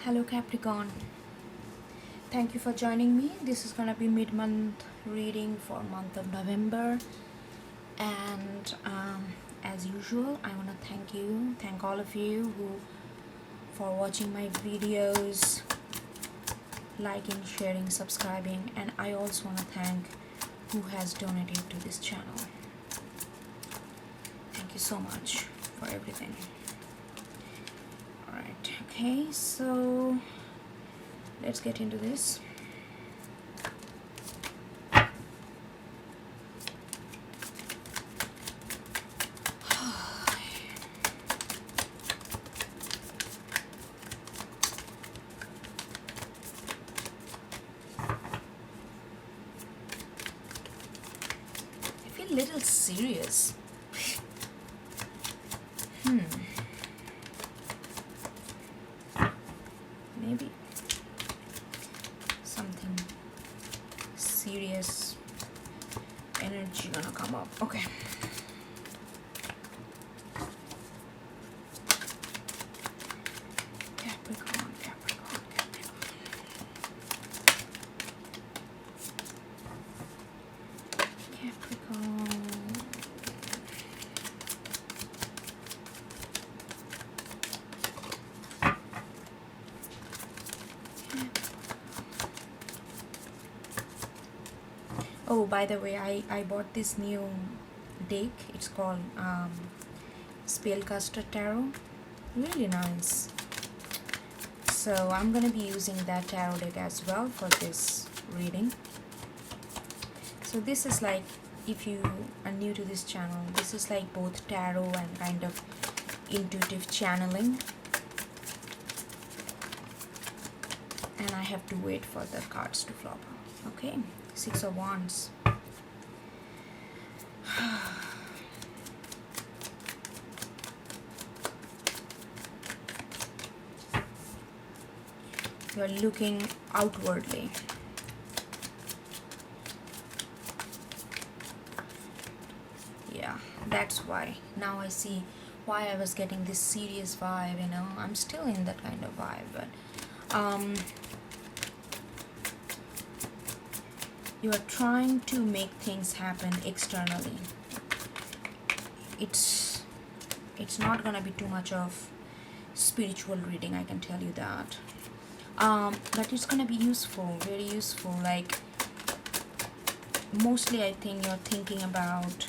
Hello Capricorn, thank you for joining me. This is gonna be mid-month reading for month of November, and as usual I want to thank all of you who for watching my videos, liking, sharing, subscribing, and I also want to thank who has donated to this channel. Thank you so much for everything. Alright, okay, so let's get into this. I feel a little serious. Maybe something serious energy gonna come up. Okay. Capricorn, Capricorn, Capricorn. Capricorn. Oh, by the way, I bought this new deck. It's called Spellcaster Tarot. Really nice. So I'm gonna be using that tarot deck as well for this reading. So this is like, if you are new to this channel, this is like both tarot and kind of intuitive channeling. And I have to wait for the cards to flop. Okay, Six of Wands. You're looking outwardly. Yeah, that's why. Now I see why I was getting this serious vibe, you know. I'm still in that kind of vibe, but you are trying to make things happen externally. It's not gonna be too much of spiritual reading, I can tell you that. But it's gonna be useful, very useful. Like, mostly I think you're thinking about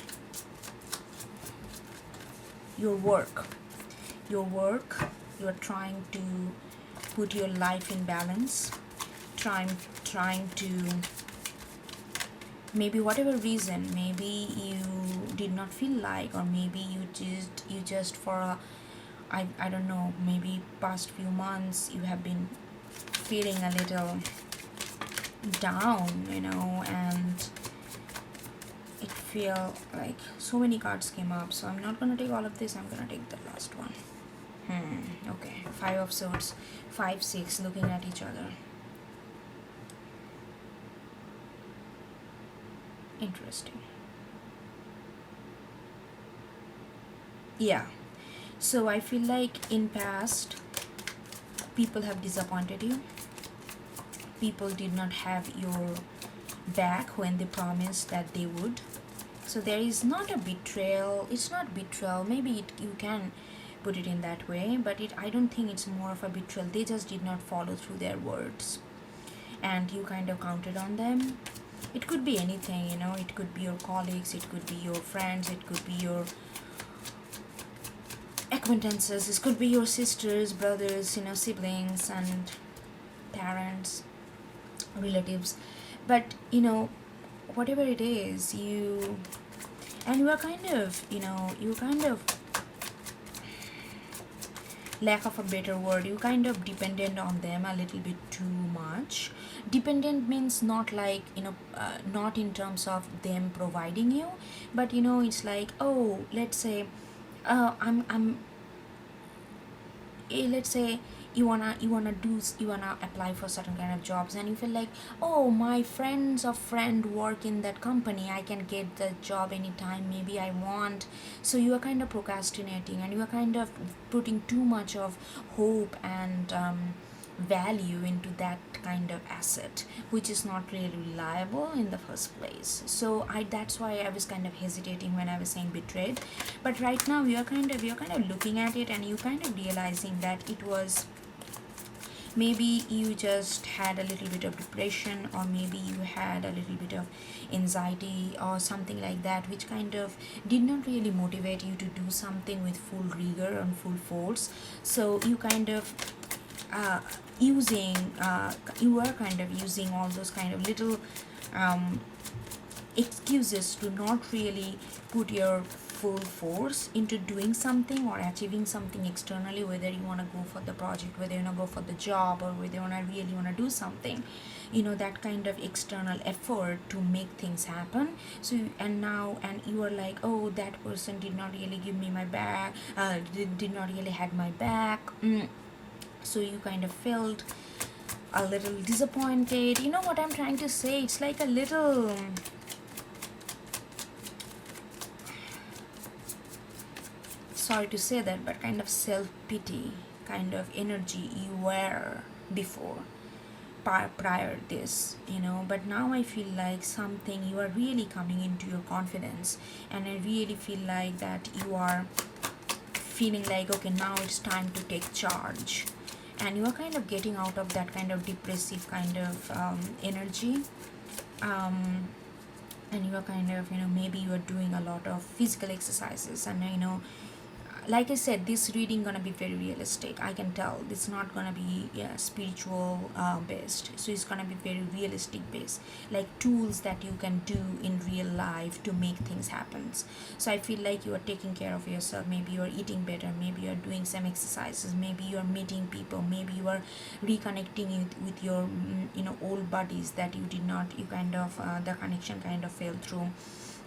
your work. You're trying to put your life in balance, trying to, maybe whatever reason, maybe you did not feel like, or maybe you just for a, I don't know, maybe past few months you have been feeling a little down, you know, and it feel like so many cards came up. So I'm not gonna take all of this, I'm gonna take the last one. Okay, Five of Swords, 5, 6 looking at each other. Interesting. Yeah, so I feel like in past people have disappointed you. People did not have your back when they promised that they would. So there is not a betrayal. It's not betrayal. Maybe you can put it in that way, but I don't think it's more of a betrayal. They just did not follow through their words, and you kind of counted on them. It could be anything, you know. It could be your colleagues, it could be your friends, it could be your acquaintances, it could be your sisters, brothers, you know, siblings and parents, relatives. But you know, whatever it is, you are kind of, you know, you kind of, lack of a better word, you kind of dependent on them a little bit too much. Dependent means not like, you know, not in terms of them providing you, but you know, it's like, oh, let's say let's say you wanna apply for certain kind of jobs, and you feel like, oh, my friends of friend work in that company, I can get the job anytime maybe I want. So you are kind of procrastinating, and you are kind of putting too much of hope and value into that kind of asset, which is not really reliable in the first place. So that's why I was kind of hesitating when I was saying betrayed. But right now you're kind of looking at it, and you kind of realizing that it was, maybe you just had a little bit of depression, or maybe you had a little bit of anxiety or something like that, which kind of did not really motivate you to do something with full rigor and full force. So you kind of using you are kind of using all those kind of little excuses to not really put your full force into doing something or achieving something externally, whether you want to go for the project, whether you want to go for the job, or whether you want to really want to do something, that kind of external effort to make things happen. So and you are like, oh, that person did not really give me my back, did not really had my back. So you kind of felt a little disappointed. You know what I'm trying to say? It's like a little, sorry to say that, but kind of self-pity kind of energy you were before, prior this, but now I feel like something, you are really coming into your confidence, and I really feel like that you are feeling like, okay, now it's time to take charge, and you are kind of getting out of that kind of depressive kind of energy, and you are kind of, maybe you are doing a lot of physical exercises, and like I said, this reading gonna be very realistic. I can tell it's not gonna be spiritual based. So it's gonna be very realistic based, like tools that you can do in real life to make things happen. So I feel like you are taking care of yourself. Maybe you are eating better. Maybe you are doing some exercises. Maybe you are meeting people. Maybe you are reconnecting with your old buddies that you did not. You kind of the connection kind of fell through,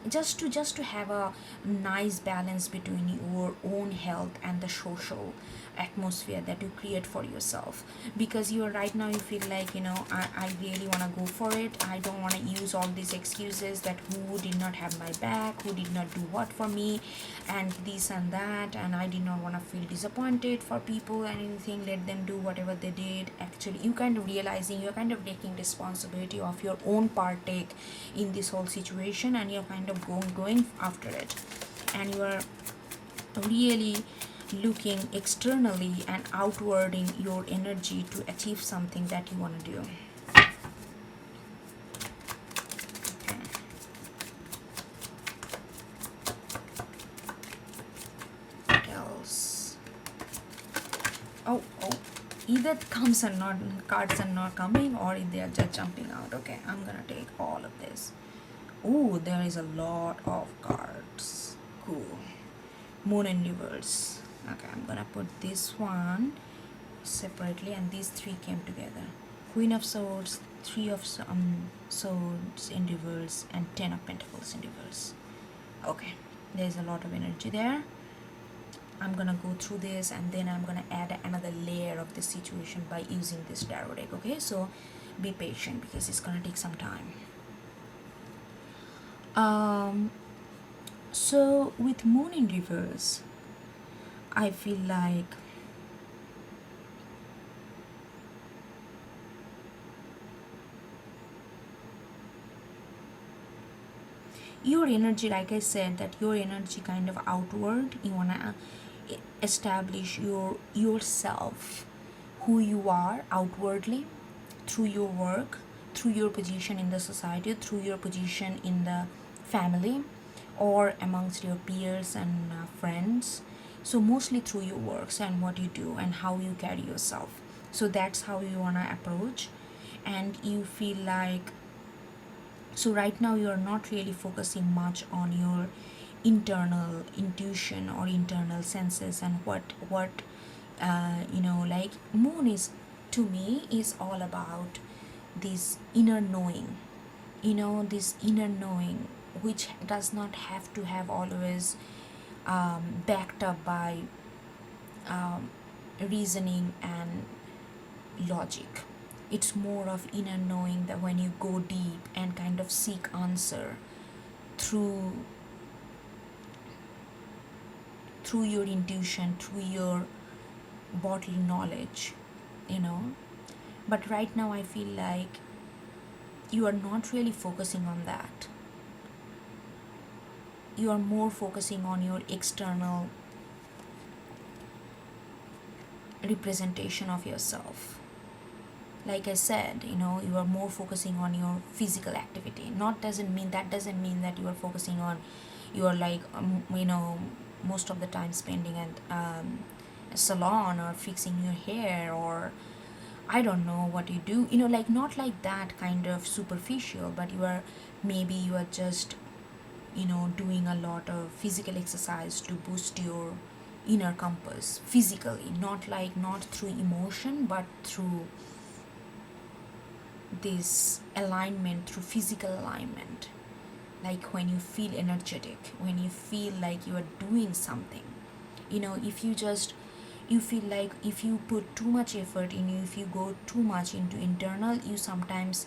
just to have a nice balance between your own health and the social atmosphere that you create for yourself. Because you are right now, you feel like, I really want to go for it. I don't want to use all these excuses that who did not have my back, who did not do what for me, and this and that, and I did not want to feel disappointed for people and anything. Let them do whatever they did. Actually, you kind of realizing you're kind of taking responsibility of your own partake in this whole situation, and you're kind of going after it, and you are really looking externally and outwarding your energy to achieve something that you want to do. Okay. What else? Oh, either comes and not cards are not coming, or they are just jumping out. Okay, I'm gonna take all of this. Oh, there is a lot of cards. Cool. Moon and reverse. Okay, I'm gonna put this one separately, and these three came together. Queen of Swords, Three of Swords in reverse, and Ten of Pentacles in reverse. Okay, there's a lot of energy there. I'm gonna go through this, and then I'm gonna add another layer of this situation by using this tarot deck. Okay, so be patient because it's gonna take some time. So with Moon in reverse, I feel like your energy, like I said, that your energy kind of outward, you wanna establish yourself, who you are outwardly, through your work, through your position in the society, through your position in the family, or amongst your peers and friends. So mostly through your works and what you do and how you carry yourself. So that's how you want to approach, and you feel like, so right now you are not really focusing much on your internal intuition or internal senses, and what like Moon is, to me, is all about this inner knowing, this inner knowing, which does not have to have always backed up by reasoning and logic. It's more of inner knowing, that when you go deep and kind of seek answer through your intuition, through your bodily knowledge, But right now I feel like you are not really focusing on that. You are more focusing on your external representation of yourself. Like I said, you are more focusing on your physical activity. Not doesn't mean that you are focusing on, you are like most of the time spending at a salon or fixing your hair, or I don't know what you do, like not like that kind of superficial, but you are just doing a lot of physical exercise to boost your inner compass physically, not through emotion, but through this alignment, through physical alignment. Like when you feel energetic, when you feel like you are doing something, if you feel like if you put too much effort in you, if you go too much into internal, you sometimes,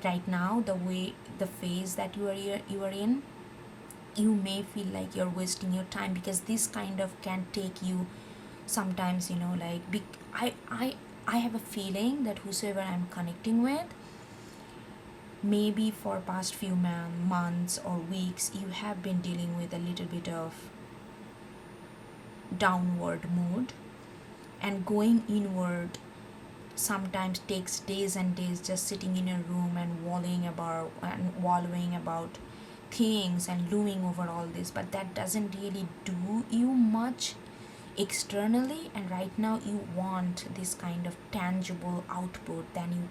right now, the phase that you are in, you may feel like you're wasting your time, because this kind of can take you sometimes, I have a feeling that whosoever I'm connecting with, maybe for past few months or weeks, you have been dealing with a little bit of downward mood, and going inward sometimes takes days and days, just sitting in a room and wallowing about things and looming over all this, but that doesn't really do you much externally. And right now you want this kind of tangible output that you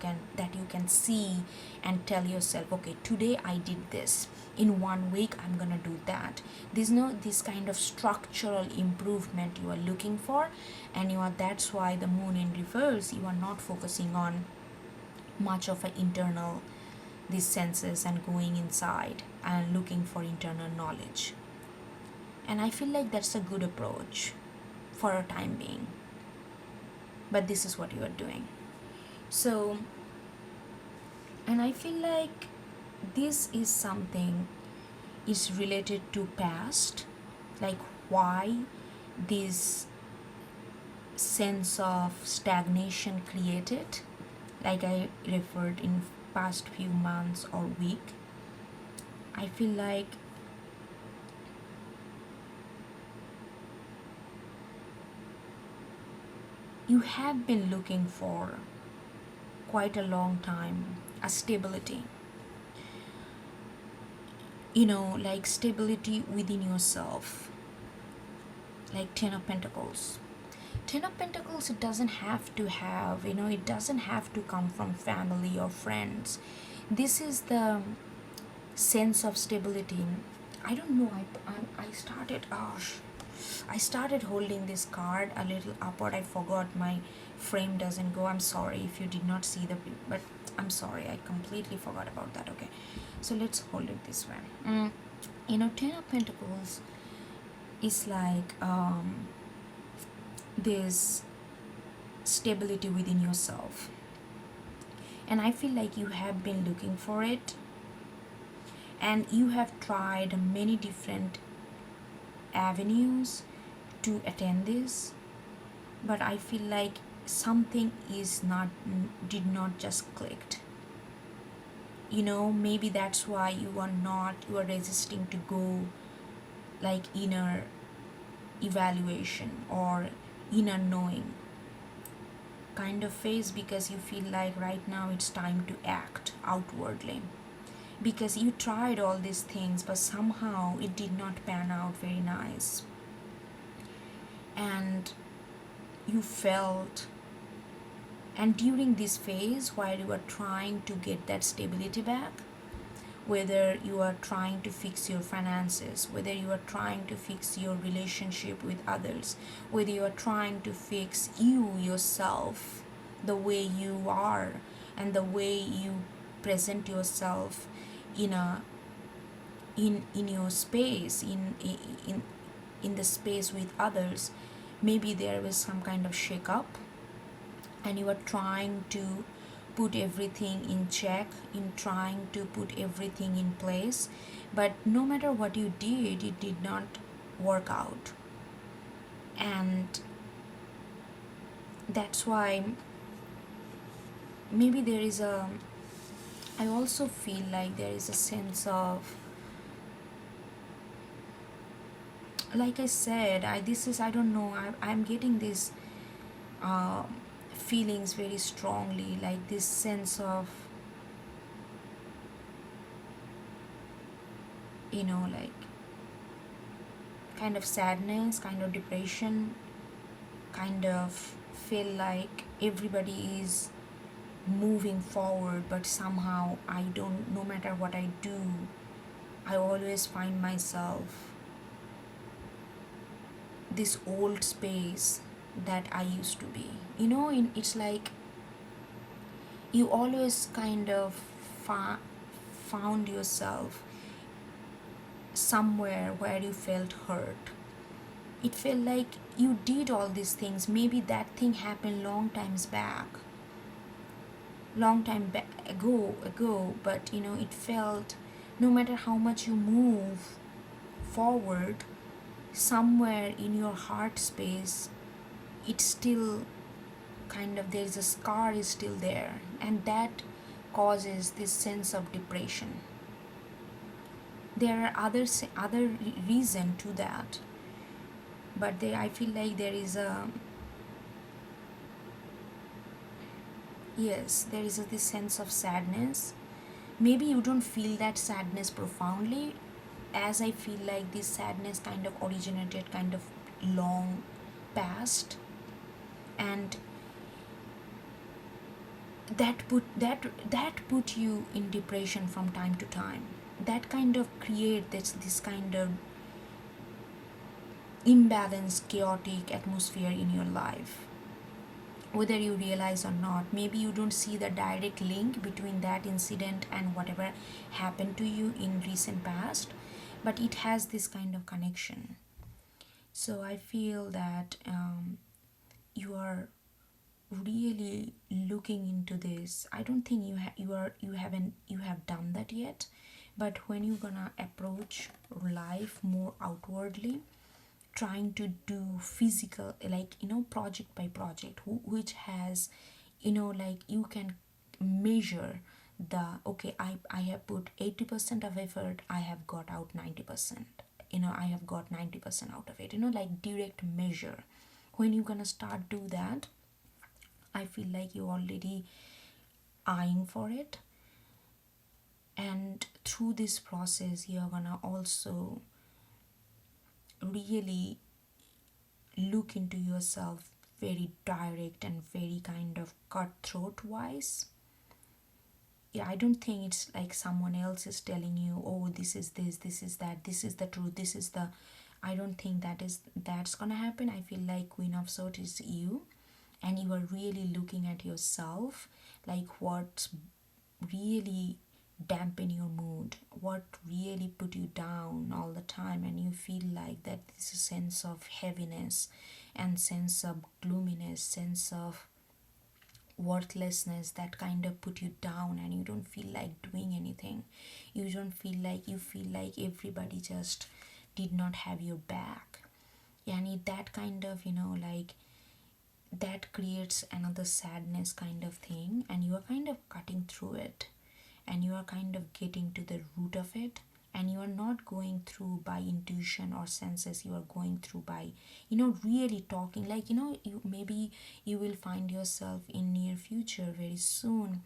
can see and tell yourself, okay, today I did this, in 1 week I'm gonna do that. There's no this kind of structural improvement you are looking for, and that's why the moon in reverse, you are not focusing on much of an internal, these senses, and going inside and looking for internal knowledge. And I feel like that's a good approach for a time being, but this is what you are doing. So, and I feel like this is something is related to past, like why this sense of stagnation created, like I referred in past few months or week. I feel like you have been looking for quite a long time a stability, like stability within yourself, like Ten of Pentacles, it doesn't have to have, it doesn't have to come from family or friends. This is the sense of stability. I don't know, I started holding this card a little upward. I forgot my frame doesn't go. I'm sorry if you did not see but I'm sorry, I completely forgot about that. Okay, so let's hold it this way. Ten of Pentacles is like this stability within yourself, and I feel like you have been looking for it, and you have tried many different avenues to attain this, but I feel like something did not just clicked. Maybe that's why you are resisting to go like inner evaluation or inner knowing kind of phase, because you feel like right now it's time to act outwardly, because you tried all these things but somehow it did not pan out very nice, and you felt, and during this phase while you are trying to get that stability back, whether you are trying to fix your finances, whether you are trying to fix your relationship with others, whether you are trying to fix you yourself, the way you are and the way you present yourself in your space, in the space with others, maybe there was some kind of shake up, and you are trying to put everything in check, in trying to put everything in place, but no matter what you did, it did not work out. And that's why maybe there is a, I also feel like there is a sense of, like I said, I don't know, I'm getting this uh, feelings very strongly, like this sense of, like kind of sadness, kind of depression, kind of feel like everybody is moving forward, but somehow I don't, no matter what I do, I always find myself this old space that I used to be. It's like you always kind of found yourself somewhere where you felt hurt. It felt like you did all these things. Maybe that thing happened long time back ago, but it felt, no matter how much you move forward, somewhere in your heart space, it's still kind of, there's a scar is still there, and that causes this sense of depression. There are other reason to that, but I feel like there is a, yes, there is this sense of sadness. Maybe you don't feel that sadness profoundly, as I feel like this sadness kind of originated kind of long past, and that put you in depression from time to time. That kind of create this kind of imbalanced, chaotic atmosphere in your life, whether you realize or not. Maybe you don't see the direct link between that incident and whatever happened to you in recent past, but it has this kind of connection. So I feel that you are really looking into this. I don't think you have done that yet, but when you're gonna approach life more outwardly, trying to do physical, like project by project, which has, like you can measure the, okay, I have put 80% of effort, I have got out 90%, I have got 90% out of it, like direct measure. When you're gonna start do that, I feel like you're already eyeing for it, and through this process you're gonna also really look into yourself very direct and very kind of cutthroat wise. Yeah, I don't think it's like someone else is telling you, oh, this is that, this is the truth, this is the, I don't think that's gonna happen. I feel like Queen of Swords is you, and you are really looking at yourself, like what's really dampen your mood, what really put you down all the time, and you feel like that this sense of heaviness and sense of gloominess, sense of worthlessness that kind of put you down, and you don't feel like doing anything. You don't feel like, you feel like everybody just did not have your back. And that kind of, like that creates another sadness kind of thing, and you are kind of cutting through it, and you are kind of getting to the root of it, and you are not going through by intuition or senses, you are going through by really talking, like you maybe you will find yourself in near future very soon,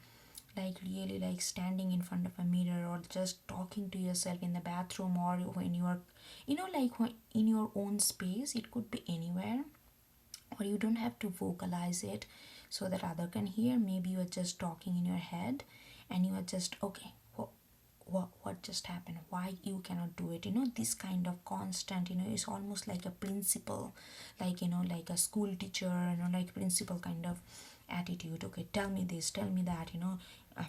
like really like standing in front of a mirror, or just talking to yourself in the bathroom, or when you are like when in your own space. It could be anywhere, or you don't have to vocalize it so that other can hear. Maybe you are just talking in your head, and you are just, okay, what just happened, why you cannot do it, this kind of constant, is almost like a principal, like like a school teacher, like principal kind of attitude. Okay, tell me this, tell me that,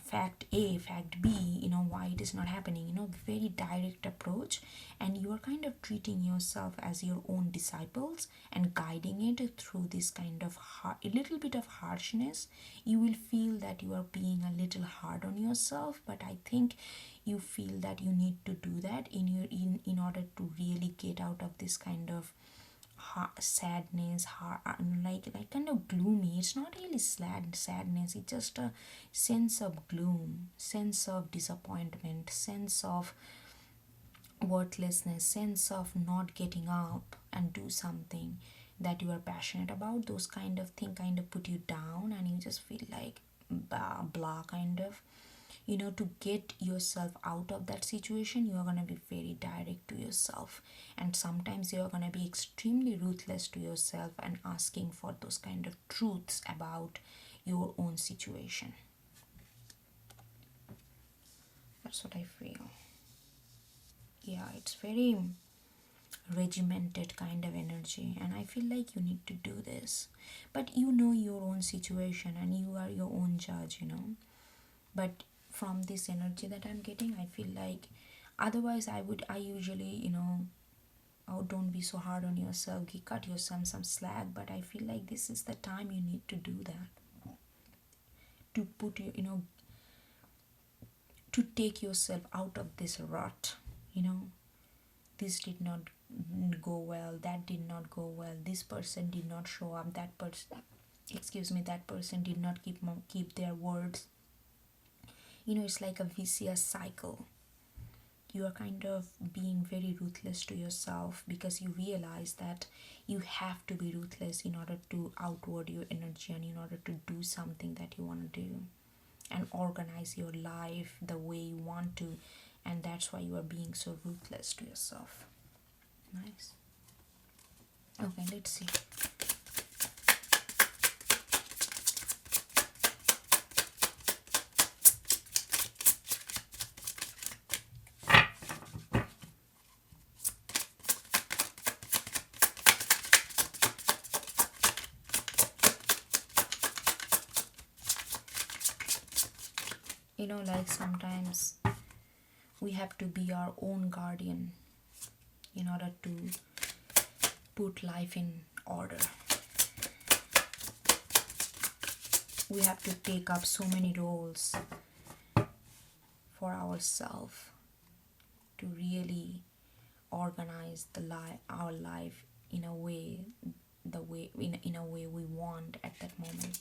fact A, fact B, why it is not happening, very direct approach. And you are kind of treating yourself as your own disciples and guiding it through this kind of a little bit of harshness. You will feel that you are being a little hard on yourself, but I think you feel that you need to do that in order to really get out of this kind of sadness, like kind of gloomy. It's not really sadness. It's just a sense of gloom, sense of disappointment, sense of worthlessness, sense of not getting up and do something that you are passionate about. Those kind of thing kind of put you down, and you just feel like blah kind of. To get yourself out of that situation, you are going to be very direct to yourself, and sometimes you are going to be extremely ruthless to yourself and asking for those kind of truths about your own situation. That's what I feel. Yeah, it's very regimented kind of energy, and I feel like you need to do this, but you know your own situation and you are your own judge. But from this energy that I'm getting, I feel like otherwise I usually, oh, don't be so hard on yourself, cut yourself some slack, but I feel like this is the time you need to do that, to put to take yourself out of this rut. This did not go well, that did not go well, this person did not show up, that person did not keep their words. It's like a vicious cycle. You are kind of being very ruthless to yourself because you realize that you have to be ruthless in order to outward your energy and in order to do something that you want to do and organize your life the way you want to, and that's why you are being so ruthless to yourself. Nice. Okay, let's see. Like sometimes we have to be our own guardian in order to put life in order. We have to take up so many roles for ourselves to really organize our life in a way we want at that moment.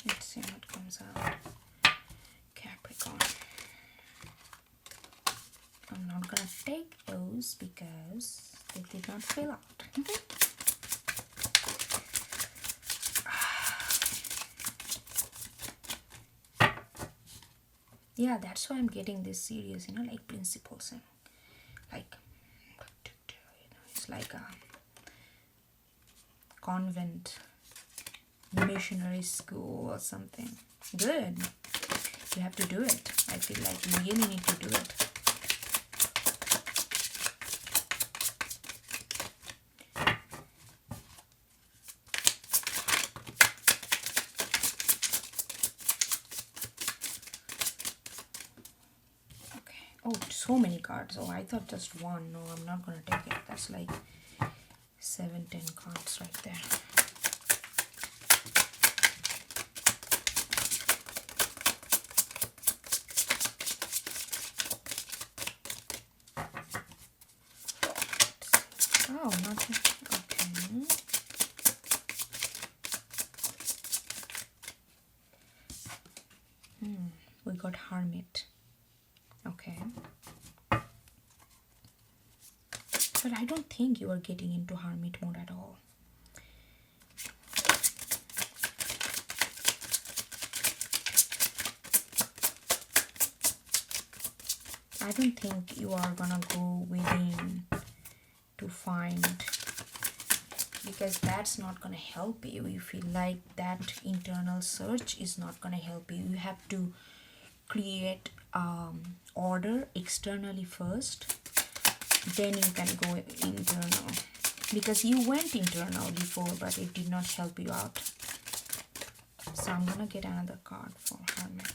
Let's see what comes out. Capricorn. I'm not gonna take those because they did not fill out. Yeah, that's why I'm getting this serious, like principles and like, it's like a convent, missionary school or something. Good. You have to do it. I feel like you really need to do it. Okay. Oh, so many cards. Oh, I thought just one. No, I'm not gonna take it. That's like 7-10 cards right there. Oh, not okay. We got Hermit. Okay. But I don't think you are getting into Hermit mode at all. I don't think you are gonna go within to find, because that's not gonna help you. You feel like that internal search is not gonna help you. You have to create order externally first, then you can go internal, because you went internal before but it did not help you out. So I'm gonna get another card for Hermit.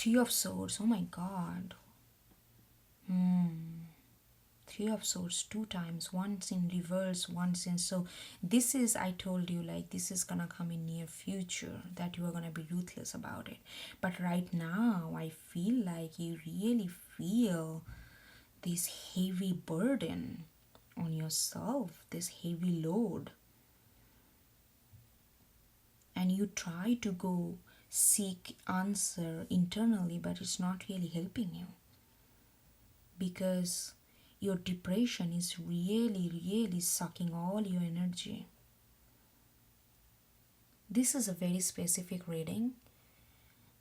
Three of Swords. Oh my god. Three of Swords two times, once in reverse, once in, so this is, I told you, like, this is gonna come in near future, that you are gonna be ruthless about it. But right now I feel like you really feel this heavy burden on yourself, this heavy load, and you try to go seek answer internally, but it's not really helping you, because your depression is really sucking all your energy. This is a very specific reading,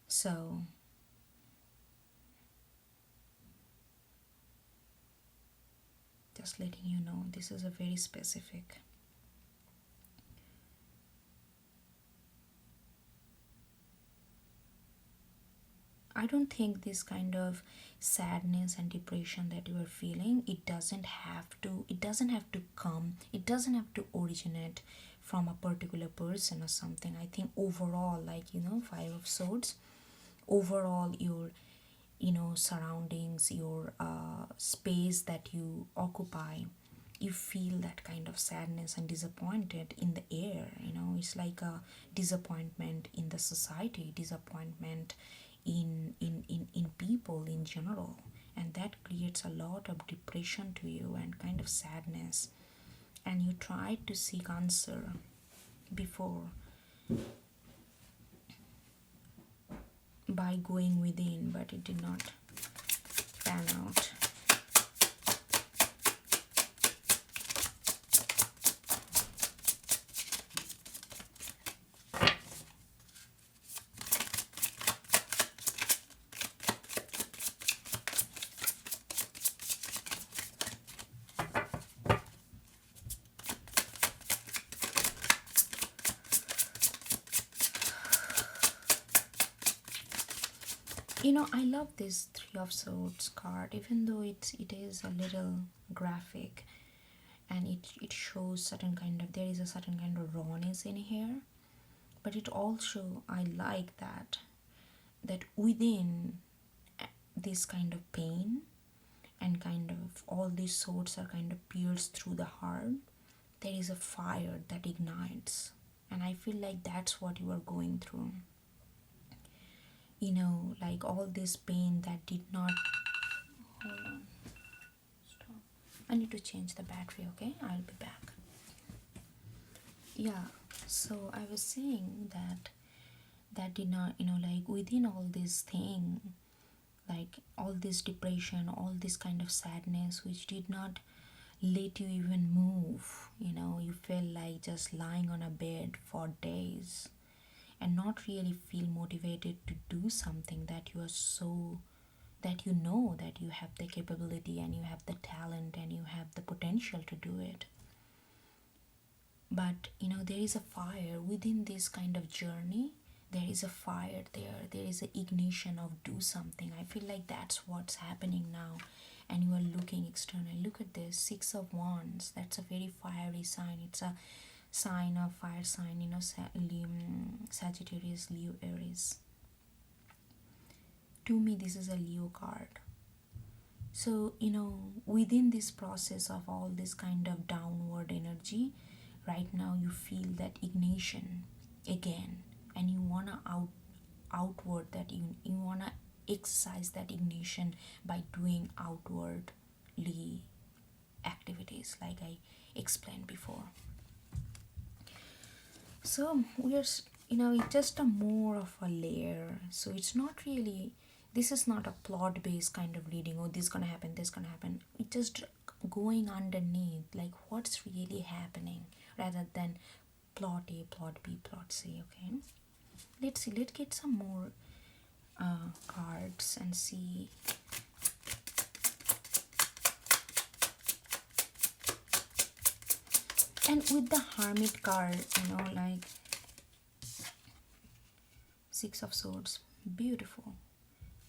so just letting you know, this is a very specific. I don't think this kind of sadness and depression that you are feeling, it doesn't have to come, it doesn't have to originate from a particular person or something. I think overall, like, Five of Swords, overall your surroundings, your space that you occupy, you feel that kind of sadness and disappointed in the air. It's like a disappointment in the society, disappointment in people in general, and that creates a lot of depression to you and kind of sadness, and you tried to seek answer before by going within, but it did not pan out. I love this Three of Swords card, even though it is a little graphic, and it shows there is a certain kind of rawness in here, but it also, I like that within this kind of pain and kind of all these swords are kind of pierced through the heart, there is a fire that ignites, and I feel like that's what you are going through. Like all this pain that did not, hold on, stop, I need to change the battery. Okay, I'll be back. Yeah, so I was saying that did not, like within all this thing, like all this depression, all this kind of sadness which did not let you even move, you felt like just lying on a bed for days and not really feel motivated to do something that you are so, that that you have the capability and you have the talent and you have the potential to do it. But there is a fire within this kind of journey, there is a fire there is an ignition of do something. I feel like that's what's happening now, and you are looking externally. Look at this, Six of Wands, that's a very fiery sign. It's a sign of fire sign, Sagittarius, Leo, Aries. To me, this is a Leo card. So within this process of all this kind of downward energy, right now you feel that ignition again, and you want to outward that, you want to exercise that ignition by doing outwardly activities like I explained before. So we are, it's just a more of a layer. So it's not really, this is not a plot based kind of reading, oh this gonna happen, this gonna happen. It's just going underneath, like what's really happening, rather than plot A, plot B, plot C. Okay, let's see, let's get some more cards and see. And with the Hermit card, like Six of Swords, beautiful.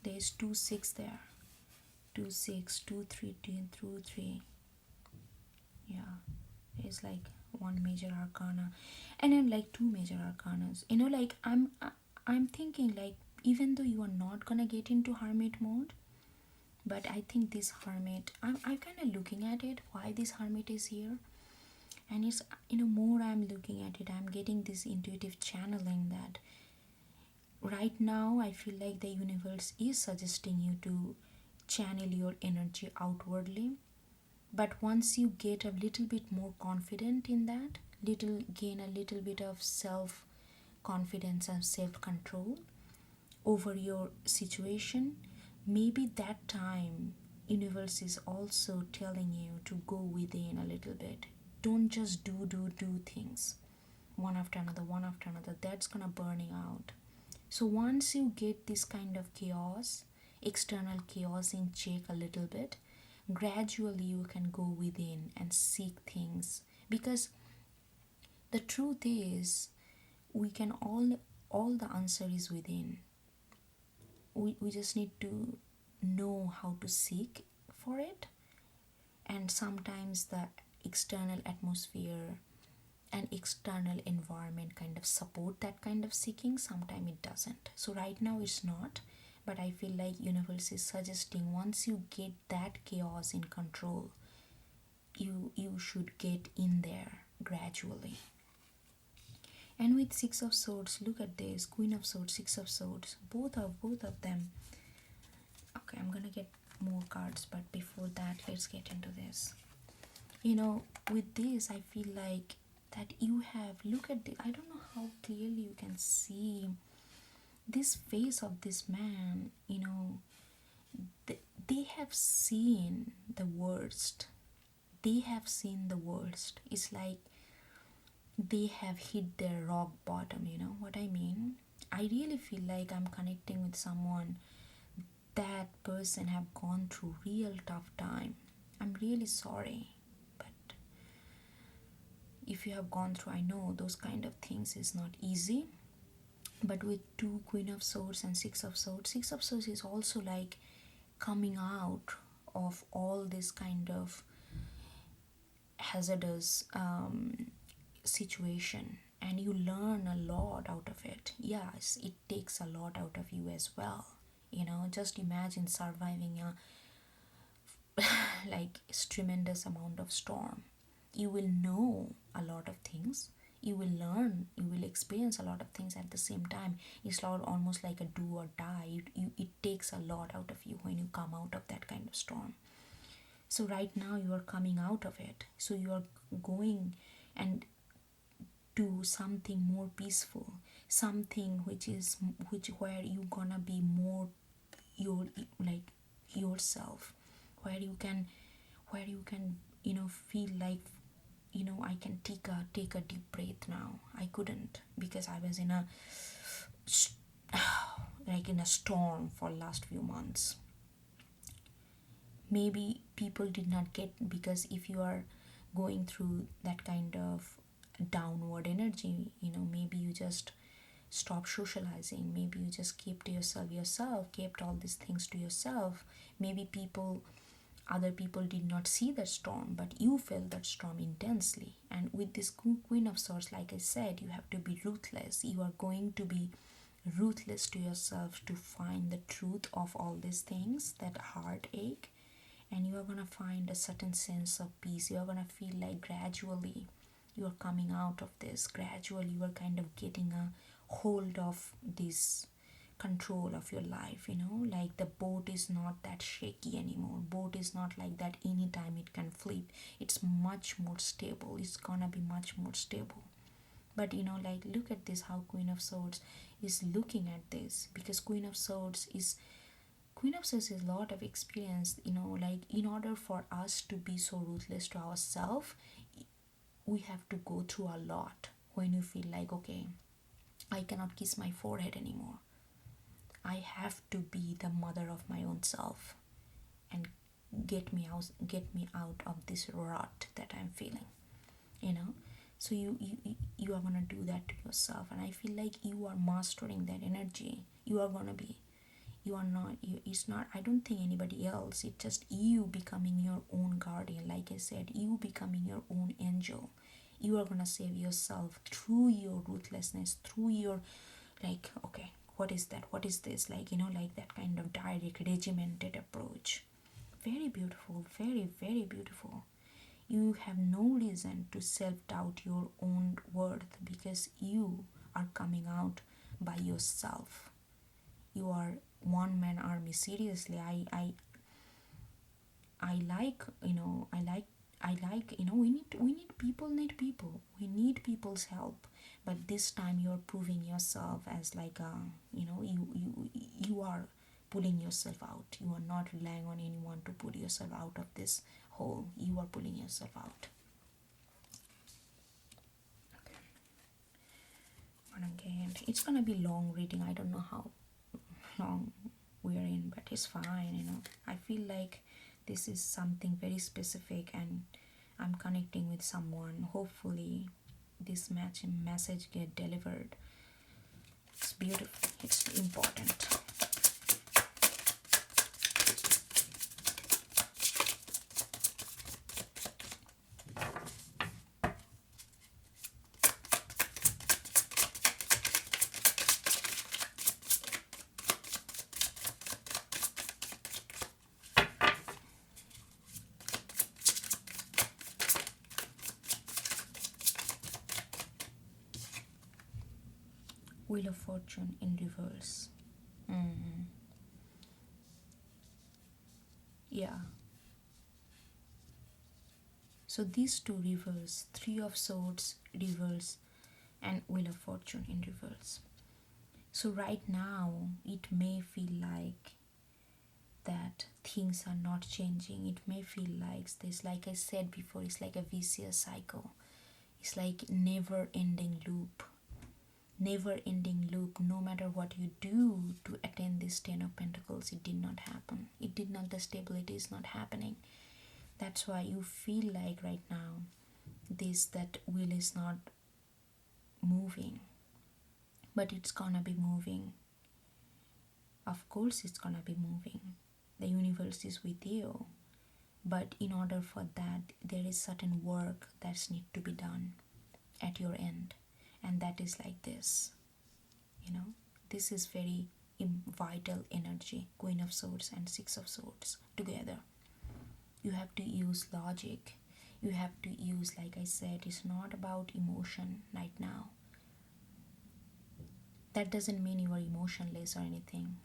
There's 2-6 there, 2-6, 2-3, 2-3. Yeah, there's like one major arcana, and then like two major arcanas. Like I'm thinking like even though you are not gonna get into hermit mode, but I think this hermit, I'm kind of looking at it, why this hermit is here. And it's, more I'm looking at it, I'm getting this intuitive channeling that right now I feel like the universe is suggesting you to channel your energy outwardly. But once you get a little bit more confident in that, gain a little bit of self confidence and self control over your situation, maybe that time universe is also telling you to go within a little bit. Don't just do things one after another, that's gonna burning out. So once you get this kind of chaos, external chaos in check a little bit, gradually you can go within and seek things. Because the truth is, we can all the answer is within. We just need to know how to seek for it. And sometimes the external atmosphere and external environment kind of support that kind of seeking, sometimes it doesn't. So right now it's not, but I feel like universe is suggesting once you get that chaos in control, you should get in there gradually. And with Six of Swords, look at this, Queen of Swords, Six of Swords, both of them. Okay, I'm gonna get more cards, but before that, let's get into this. With this, I feel like that you have, look at the, I don't know how clearly you can see this face of this man. They have seen the worst. They have seen the worst. It's like they have hit their rock bottom, you know what I mean? I really feel like I'm connecting with someone, that person have gone through real tough time. I'm really sorry, but if you have gone through, I know those kind of things is not easy. But with two Queen of Swords and Six of Swords is also like coming out of all this kind of hazardous situation, and you learn a lot out of it. Yes, it takes a lot out of you as well. Just imagine surviving a like tremendous amount of storm. You will know a lot of things, you will learn, you will experience a lot of things at the same time. It's almost like a do or die. It takes a lot out of you when you come out of that kind of storm. So right now you are coming out of it, so you are going and do something more peaceful, something which where you gonna be more your like yourself, where you can feel like I can take a deep breath now. I couldn't, because I was in a like in a storm for last few months. Maybe people did not get, because if you are going through that kind of downward energy, maybe you just stop socializing, maybe you just kept to yourself, kept all these things to yourself. Maybe other people did not see the storm, but you felt that storm intensely. And with this Queen of Swords, like I said, you have to be ruthless. You are going to be ruthless to yourself to find the truth of all these things, that heartache, and you are gonna find a certain sense of peace. You are gonna feel like gradually you are coming out of this. Gradually you are kind of getting a hold of this control of your life. Like the boat is not that shaky anymore. Boat is not like that anytime it can flip. It's much more stable. It's gonna be much more stable. But like, look at this, how Queen of Swords is looking at this, because Queen of Swords is a lot of experience. Like, in order for us to be so ruthless to ourselves, we have to go through a lot. When you feel like, okay, I cannot kiss my forehead anymore, I have to be the mother of my own self and get me out of this rut that I'm feeling. So you are gonna do that to yourself, and I feel like you are mastering that energy. You are gonna be. You are not. It's not. I don't think anybody else. It's just you becoming your own guardian. Like I said, you becoming your own angel. You are gonna save yourself through your ruthlessness, through your, like, okay, what is that, what is this, like, like that kind of direct regimented approach. Very beautiful, very, very beautiful. You have no reason to self-doubt your own worth, because you are coming out by yourself. You are one man army. Seriously, I like, we need people's help. But this time you're proving yourself as like a, you are pulling yourself out. You are not relying on anyone to pull yourself out of this hole. You are pulling yourself out. And again, it's gonna be long reading. I don't know how long we're in, but it's fine. I feel like this is something very specific, and I'm connecting with someone. Hopefully this message get delivered. It's beautiful, it's important. Wheel of Fortune in reverse. Yeah. So these two reverse, Three of Swords reverse, and Wheel of Fortune in reverse. So right now it may feel like that things are not changing. It may feel like this, like I said before, it's like a vicious cycle. It's like never ending loop. No matter what you do to attain this 10 of Pentacles, it did not happen. The stability is not happening. That's why you feel like right now that wheel is not moving, but it's gonna be moving. Of course it's gonna be moving. The universe is with you, but in order for that, there is certain work that's need to be done at your end, and that is like this. This is very vital energy. Queen of Swords and Six of Swords together. You have to use logic. You have to use, like I said, it's not about emotion right now. That doesn't mean you are emotionless or anything.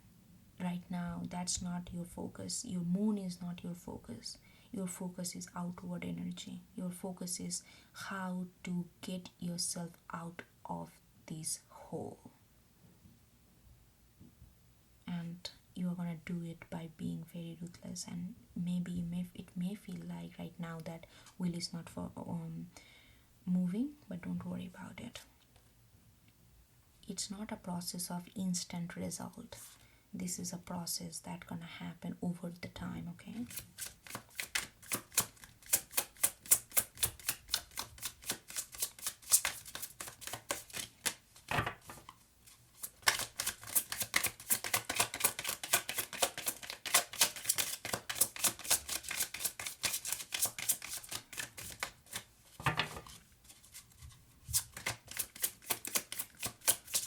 Right now, that's not your focus. Your moon is not your focus. Your focus is outward energy. Your focus is how to get yourself out of this hole. And you are gonna do it by being very ruthless. And maybe it may feel like right now that will is not for moving, but don't worry about it. It's not a process of instant result. This is a process that's gonna happen over the time, okay?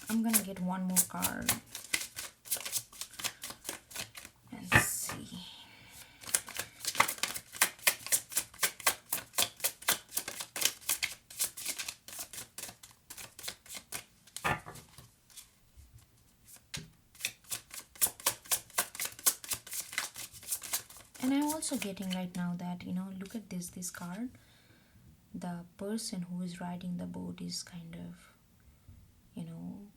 I'm gonna get one more card and see. And I'm also getting right now that, look at this card. The person who is riding the boat is kind of,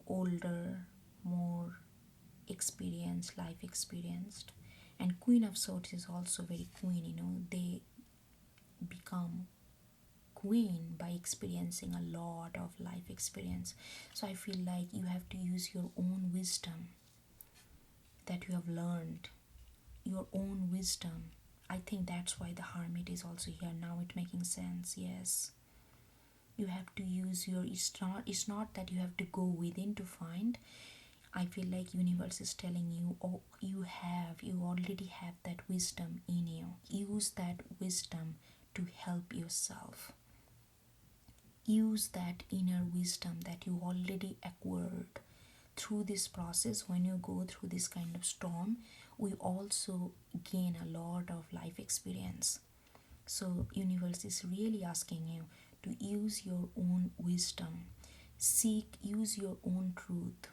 older, more experienced, life experienced. And Queen of Swords is also very queen. They become queen by experiencing a lot of life experience. So I feel like you have to use your own wisdom that you have learned, your own wisdom. I think that's why the Hermit is also here now. It's making sense. Yes, you have to use your, it's not that you have to go within to find. I feel like universe is telling you, oh, you already have that wisdom in you. Use that wisdom to help yourself. Use that inner wisdom that you already acquired through this process, when you go through this kind of storm, we also gain a lot of life experience. So universe is really asking you to use your own wisdom, use your own truth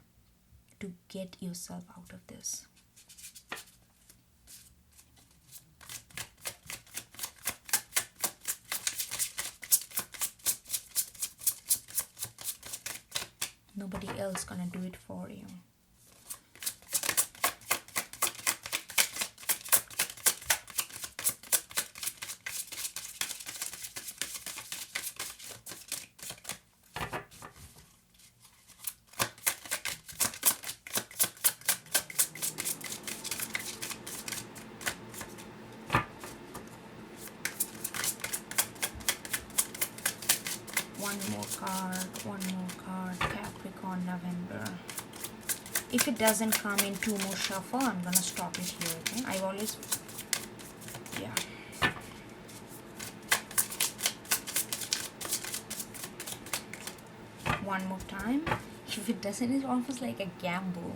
to get yourself out of this. Nobody else gonna do it for you. One more card, Capricorn, November. If it doesn't come in two more shuffle, I'm gonna stop it here, okay? I always, yeah. One more time. If it doesn't, it's almost like a gamble.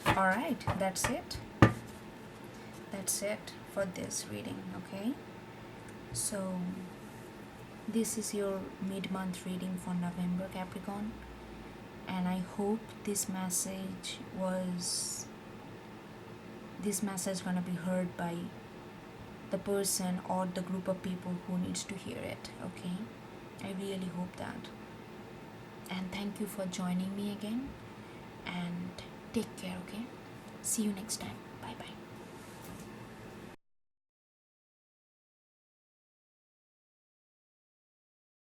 Alright, that's it. That's it for this reading, okay? So this is your mid-month reading for November, Capricorn, and I hope this message gonna be heard by the person or the group of people who needs to hear it, okay? I really hope that. And thank you for joining me again, and take care, okay? See you next time.